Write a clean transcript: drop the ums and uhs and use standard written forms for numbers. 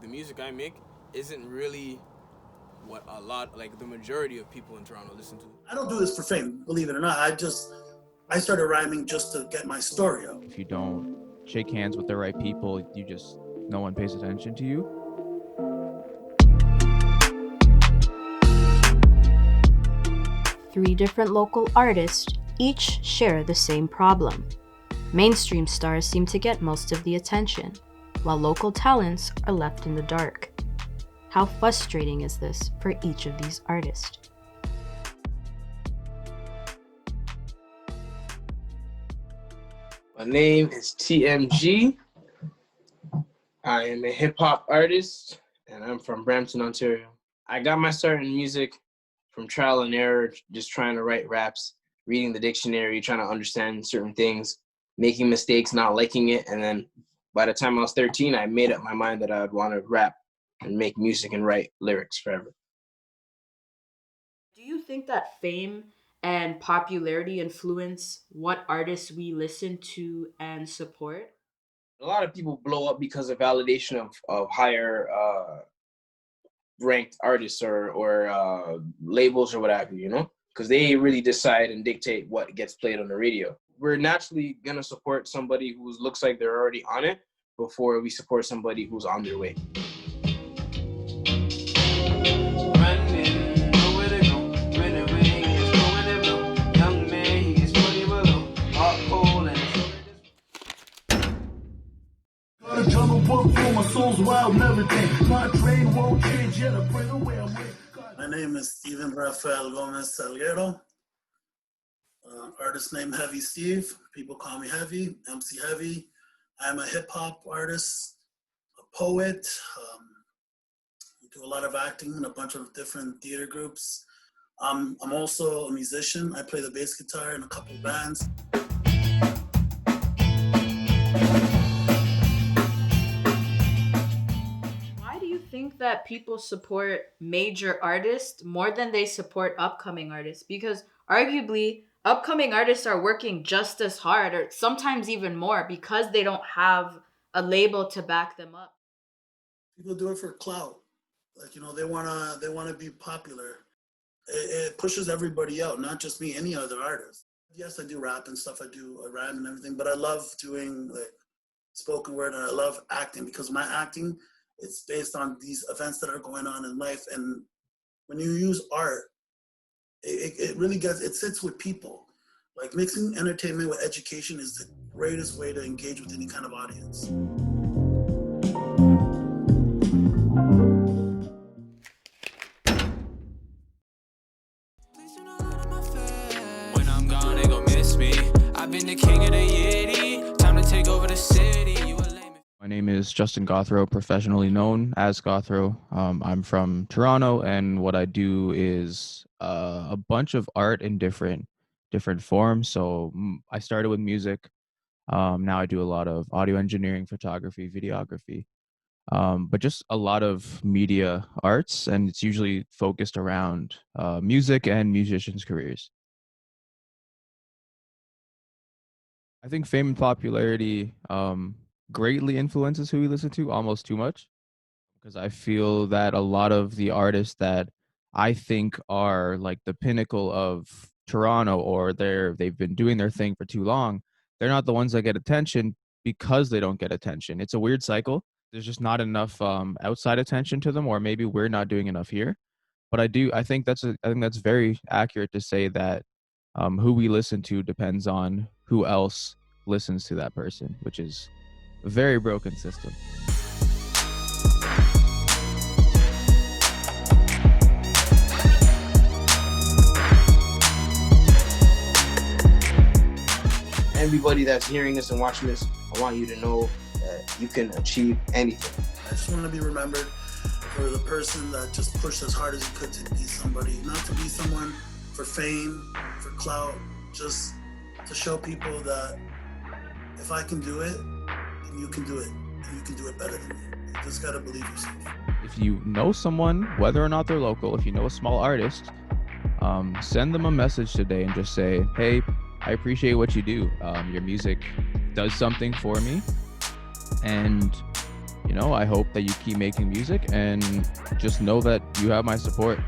the music I make isn't really what a lot, like the majority of people in Toronto listen to. I don't do this for fame, believe it or not. I started rhyming just to get my story out. If you don't shake hands with the right people, no one pays attention to you. Three different local artists each share the same problem. Mainstream stars seem to get most of the attention, while local talents are left in the dark. How frustrating is this for each of these artists? My name is TMG. I am a hip-hop artist, and I'm from Brampton, Ontario. I got my start in music from trial and error, just trying to write raps, reading the dictionary, trying to understand certain things, making mistakes, not liking it. And then by the time I was 13, I made up my mind that I would want to rap and make music and write lyrics forever. Do you think that fame and popularity influence what artists we listen to and support? A lot of people blow up because of validation of higher ranked artists or labels or whatever, because they really decide and dictate what gets played on the radio. We're naturally going to support somebody who looks like they're already on it before we support somebody who's on their way. My name is Steven Rafael Gomez Salguero. Artist name Heavy Steve. People call me Heavy, Emcee Heavy. I'm a hip hop artist, a poet. I do a lot of acting in a bunch of different theater groups. I'm also a musician. I play the bass guitar in a couple bands. Think that people support major artists more than they support upcoming artists, because arguably upcoming artists are working just as hard or sometimes even more because they don't have a label to back them up. People do it for clout. Like, they wanna be popular. It pushes everybody out, not just me, any other artist. Yes, I do rap and stuff. I rhyme and everything, but I love doing like spoken word and I love acting because my acting, it's based on these events that are going on in life. And when you use art, it really it sits with people. Like mixing entertainment with education is the greatest way to engage with any kind of audience. When I'm gone, they gon' miss me. I've been the king of the Yeti. Time to take over the city. My name is Justin Gothreau, professionally known as Gothreau. I'm from Toronto, and what I do is a bunch of art in different forms. So I started with music. Now I do a lot of audio engineering, photography, videography, but just a lot of media arts, and it's usually focused around music and musicians' careers. I think fame and popularity greatly influences who we listen to, almost too much, because I feel that a lot of the artists that I think are like the pinnacle of Toronto, or they've been doing their thing for too long, they're not the ones that get attention because they don't get attention. It's a weird cycle. There's just not enough outside attention to them, or maybe we're not doing enough here. But I think that's very accurate to say that who we listen to depends on who else listens to that person, which is a very broken system. Everybody that's hearing this and watching this, I want you to know that you can achieve anything. I just want to be remembered for the person that just pushed as hard as he could to be somebody, not to be someone for fame, for clout, just to show people that if I can do it, then you can do it. And you can do it better than me. You just got to believe yourself. If you know someone, whether or not they're local, if you know a small artist, send them a message today and just say, hey, I appreciate what you do. Your music does something for me. And I hope that you keep making music, and just know that you have my support.